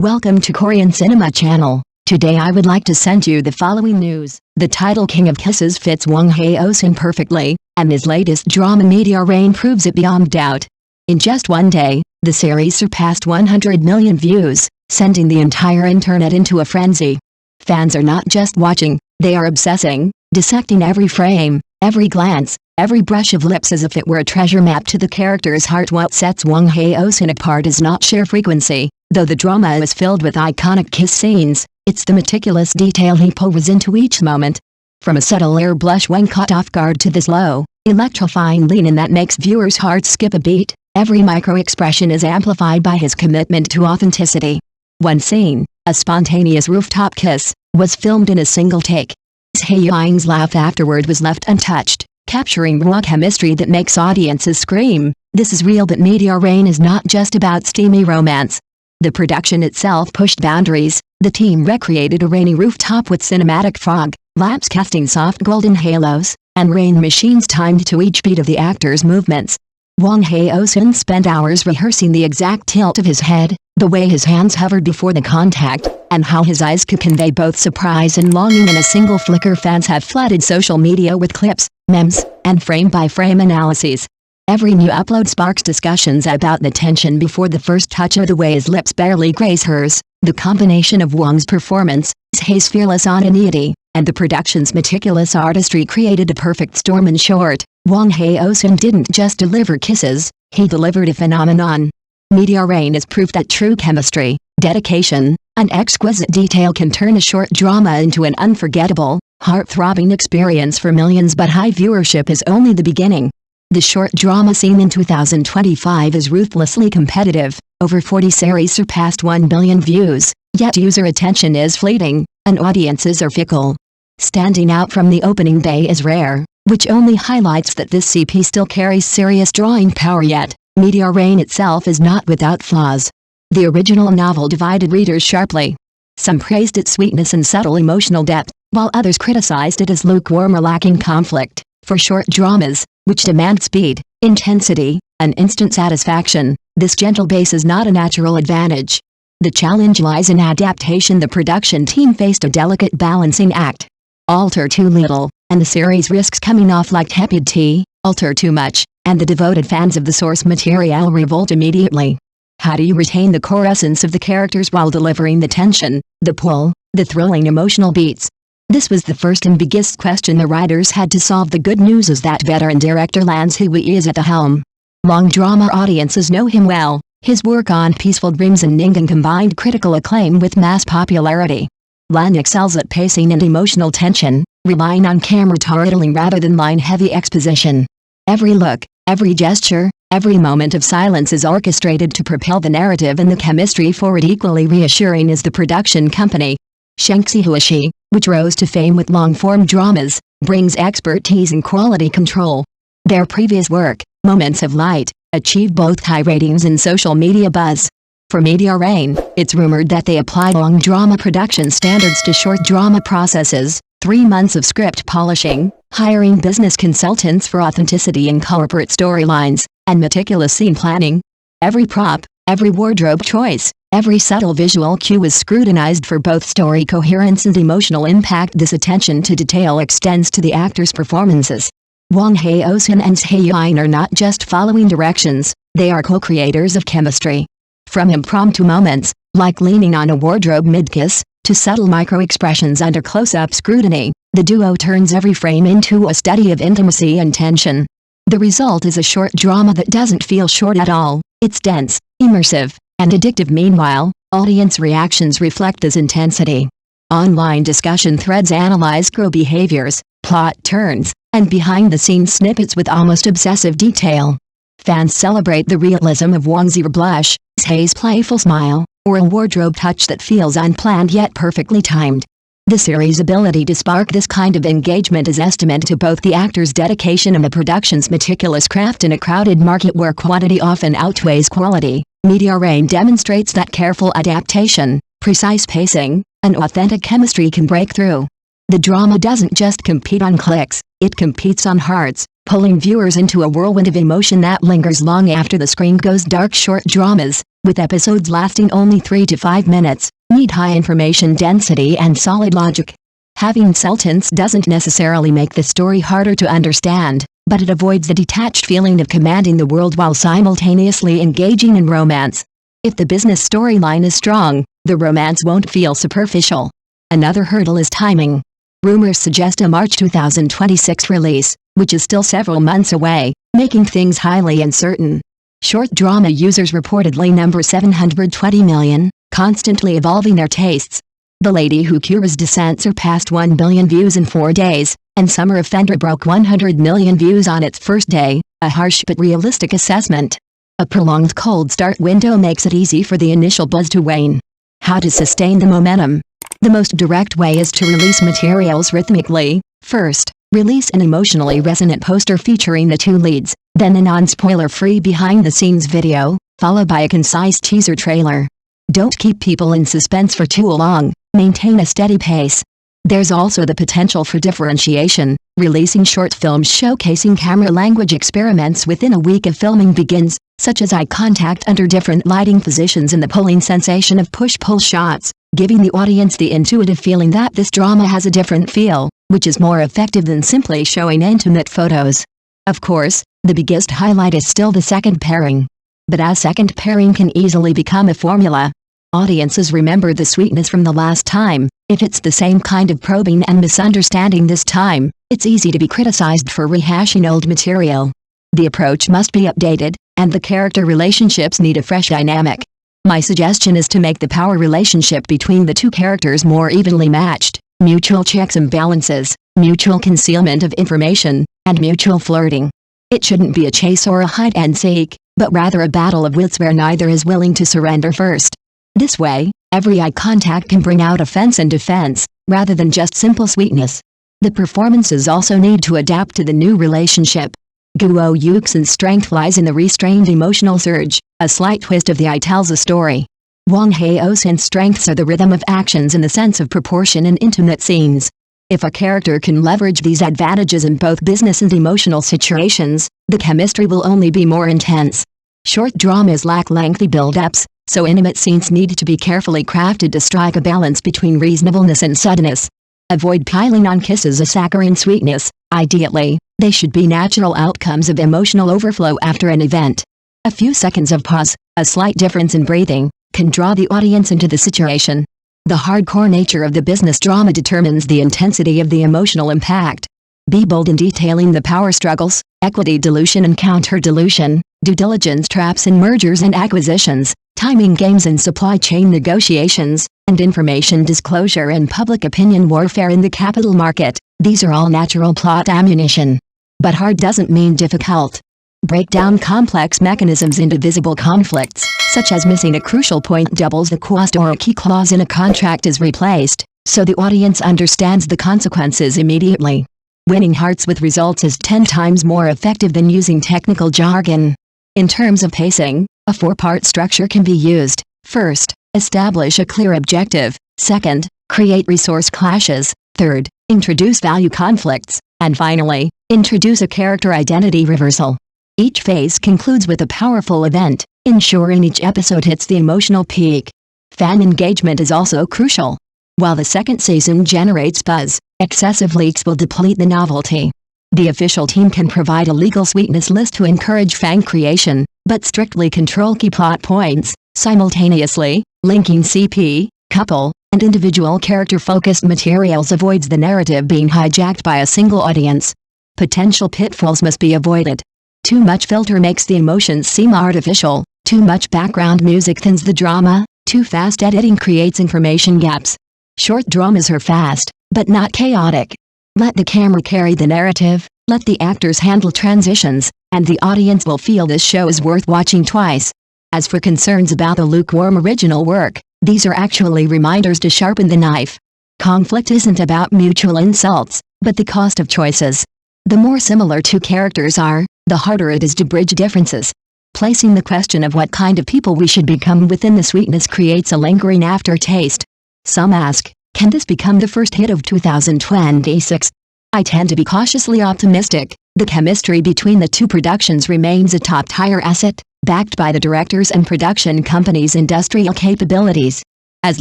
Welcome to Korean Cinema Channel. Today I would like to send you the following news. The title King of Kisses fits Wang Haozhen perfectly, and his latest drama Meteor Rain proves it beyond doubt. In just one day, the series surpassed 100 million views, sending the entire internet into a frenzy. Fans are not just watching, they are obsessing, dissecting every frame, every glance, every brush of lips as if it were a treasure map to the character's heart. What sets Wang Haozhen apart is not sheer frequency, though the drama is filled with iconic kiss scenes. It's the meticulous detail he pours into each moment. From a subtle air blush when caught off guard to the slow, electrifying lean-in that makes viewers' hearts skip a beat, every micro-expression is amplified by his commitment to authenticity. One scene, a spontaneous rooftop kiss, was filmed in a single take. Hae-in's laugh afterward was left untouched, capturing raw chemistry that makes audiences scream, "This is real!" But Meteor Rain is not just about steamy romance. The production itself pushed boundaries. The team recreated a rainy rooftop with cinematic fog, lamps casting soft golden halos, and rain machines timed to each beat of the actors' movements. Wang Haozhen spent hours rehearsing the exact tilt of his head, the way his hands hovered before the contact, and how his eyes could convey both surprise and longing in a single flicker. Fans have flooded social media with clips, memes, and frame-by-frame analyses. Every new upload sparks discussions about the tension before the first touch or the way his lips barely graze hers. The combination of Wang's performance, Hae's fearless spontaneity, and the production's meticulous artistry created a perfect storm. In short, Wang Haozhen didn't just deliver kisses, he delivered a phenomenon. Meteor Rain is proof that true chemistry, dedication, and exquisite detail can turn a short drama into an unforgettable, heart-throbbing experience for millions. But high viewership is only the beginning. The short drama scene in 2025 is ruthlessly competitive. Over 40 series surpassed 1 billion views, yet user attention is fleeting, and audiences are fickle. Standing out from the opening day is rare, which only highlights that this CP still carries serious drawing power. Yet, Meteor Rain itself is not without flaws. The original novel divided readers sharply. Some praised its sweetness and subtle emotional depth, while others criticized it as lukewarm or lacking conflict. For short dramas, which demand speed, intensity, and instant satisfaction, this gentle pace is not a natural advantage. The challenge lies in adaptation. The production team faced a delicate balancing act. Alter too little, and the series risks coming off like tepid tea. Alter too much, and the devoted fans of the source material revolt immediately. How do you retain the core essence of the characters while delivering the tension, the pull, the thrilling emotional beats? This was the first and biggest question the writers had to solve. The good news is that veteran director Lance Hui is at the helm. Long drama audiences know him well. His work on Peaceful Dreams and Ningen combined critical acclaim with mass popularity. Lan excels at pacing and emotional tension, relying on camera storytelling rather than line-heavy exposition. Every look, every gesture, every moment of silence is orchestrated to propel the narrative and the chemistry forward. Equally reassuring is the production company. Shangxi Huishi, which rose to fame with long-form dramas, brings expertise in quality control. Their previous work, Moments of Light, achieved both high ratings and social media buzz. For Meteor Rain, it's rumored that they applied long drama production standards to short drama processes, 3 months of script polishing, hiring business consultants for authenticity in corporate storylines, and meticulous scene planning. Every prop, every wardrobe choice, every subtle visual cue is scrutinized for both story coherence and emotional impact. This attention to detail extends to the actors' performances. Wang Haozhen and Hae-in are not just following directions, they are co-creators of chemistry. From impromptu moments, like leaning on a wardrobe mid-kiss, to subtle micro-expressions under close-up scrutiny, the duo turns every frame into a study of intimacy and tension. The result is a short drama that doesn't feel short at all. It's dense, immersive, and addictive. Meanwhile, audience reactions reflect this intensity. Online discussion threads analyze crew behaviors, plot turns, and behind-the-scenes snippets with almost obsessive detail. Fans celebrate the realism of Wang's ear blush, Hae's playful smile, or a wardrobe touch that feels unplanned yet perfectly timed. The series' ability to spark this kind of engagement is testament to both the actors' dedication and the production's meticulous craft. In a crowded market where quantity often outweighs quality, Meteor Rain demonstrates that careful adaptation, precise pacing, and authentic chemistry can break through. The drama doesn't just compete on clicks, it competes on hearts, pulling viewers into a whirlwind of emotion that lingers long after the screen goes dark. Short dramas, with episodes lasting only 3 to 5 minutes, need high information density and solid logic. Having sentence doesn't necessarily make the story harder to understand, but it avoids the detached feeling of commanding the world while simultaneously engaging in romance. If the business storyline is strong, the romance won't feel superficial. Another hurdle is timing. Rumors suggest a March 2026 release, which is still several months away, making things highly uncertain. Short drama users reportedly number 720 million, constantly evolving their tastes. The Lady Who Cures Descent surpassed 1 billion views in 4 days, and Summer Offender broke 100 million views on its first day, a harsh but realistic assessment. A prolonged cold start window makes it easy for the initial buzz to wane. How to sustain the momentum? The most direct way is to release materials rhythmically. First, release an emotionally resonant poster featuring the 2 leads, then a non-spoiler-free behind-the-scenes video, followed by a concise teaser trailer. Don't keep people in suspense for too long. Maintain a steady pace. There's also the potential for differentiation. Releasing short films showcasing camera language experiments within a week of filming begins, such as eye contact under different lighting positions and the pulling sensation of push-pull shots, giving the audience the intuitive feeling that this drama has a different feel, which is more effective than simply showing intimate photos. Of course, the biggest highlight is still the second pairing. But as second pairing can easily become a formula, audiences remember the sweetness from the last time. If it's the same kind of probing and misunderstanding this time, it's easy to be criticized for rehashing old material. The approach must be updated, and the character relationships need a fresh dynamic. My suggestion is to make the power relationship between the 2 characters more evenly matched, mutual checks and balances, mutual concealment of information, and mutual flirting. It shouldn't be a chase or a hide-and-seek, but rather a battle of wits where neither is willing to surrender first. This way, every eye contact can bring out offense and defense, rather than just simple sweetness. The performances also need to adapt to the new relationship. Guo Yuxin's strength lies in the restrained emotional surge. A slight twist of the eye tells a story. Wang Haozhen's strengths are the rhythm of actions and the sense of proportion in intimate scenes. If a character can leverage these advantages in both business and emotional situations, the chemistry will only be more intense. Short dramas lack lengthy build-ups, so intimate scenes need to be carefully crafted to strike a balance between reasonableness and suddenness. Avoid piling on kisses a saccharine sweetness. Ideally, they should be natural outcomes of emotional overflow after an event. A few seconds of pause, a slight difference in breathing, can draw the audience into the situation. The hardcore nature of the business drama determines the intensity of the emotional impact. Be bold in detailing the power struggles, equity dilution and counter-dilution, due diligence traps in mergers and acquisitions, timing games in supply chain negotiations, and information disclosure and public opinion warfare in the capital market. These are all natural plot ammunition. But hard doesn't mean difficult. Break down complex mechanisms into visible conflicts, such as missing a crucial point doubles the cost or a key clause in a contract is replaced, so the audience understands the consequences immediately. Winning hearts with results is 10 times more effective than using technical jargon. In terms of pacing, a 4-part structure can be used. First, establish a clear objective. Second, create resource clashes. Third, introduce value conflicts. And finally, introduce a character identity reversal. Each phase concludes with a powerful event, ensuring each episode hits the emotional peak. Fan engagement is also crucial. While the second season generates buzz, excessive leaks will deplete the novelty. The official team can provide a legal sweetness list to encourage fan creation, but strictly control key plot points. Simultaneously, linking CP, couple, and individual character-focused materials avoids the narrative being hijacked by a single audience. Potential pitfalls must be avoided. Too much filter makes the emotions seem artificial, too much background music thins the drama, too fast editing creates information gaps. Short dramas are fast, but not chaotic. Let the camera carry the narrative, let the actors handle transitions, and the audience will feel this show is worth watching twice. As for concerns about the lukewarm original work, these are actually reminders to sharpen the knife. Conflict isn't about mutual insults, but the cost of choices. The more similar two characters are, the harder it is to bridge differences. Placing the question of what kind of people we should become within the sweetness creates a lingering aftertaste. Some ask, can this become the first hit of 2026? I tend to be cautiously optimistic. The chemistry between the two productions remains a top-tier asset, backed by the directors and production company's industrial capabilities. As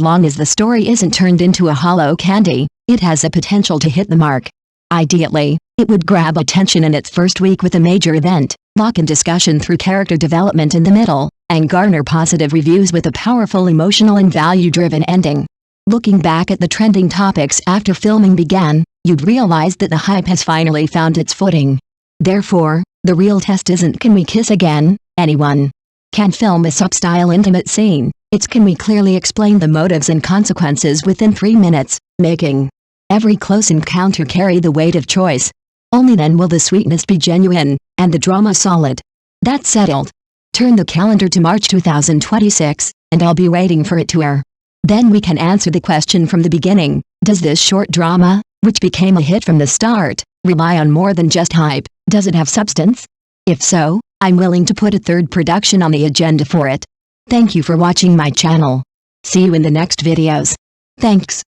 long as the story isn't turned into a hollow candy, it has the potential to hit the mark. Ideally, it would grab attention in its first week with a major event, lock in discussion through character development in the middle, and garner positive reviews with a powerful emotional and value-driven ending. Looking back at the trending topics after filming began, you'd realize that the hype has finally found its footing. Therefore, the real test isn't can we kiss again. Anyone can film a sub-style intimate scene. It's can we clearly explain the motives and consequences within 3 minutes, making every close encounter carry the weight of choice. Only then will the sweetness be genuine, and the drama solid. That's settled. Turn the calendar to March 2026, and I'll be waiting for it to air. Then we can answer the question from the beginning: does this short drama, which became a hit from the start, rely on more than just hype? Does it have substance? If so, I'm willing to put a third production on the agenda for it. Thank you for watching my channel. See you in the next videos. Thanks.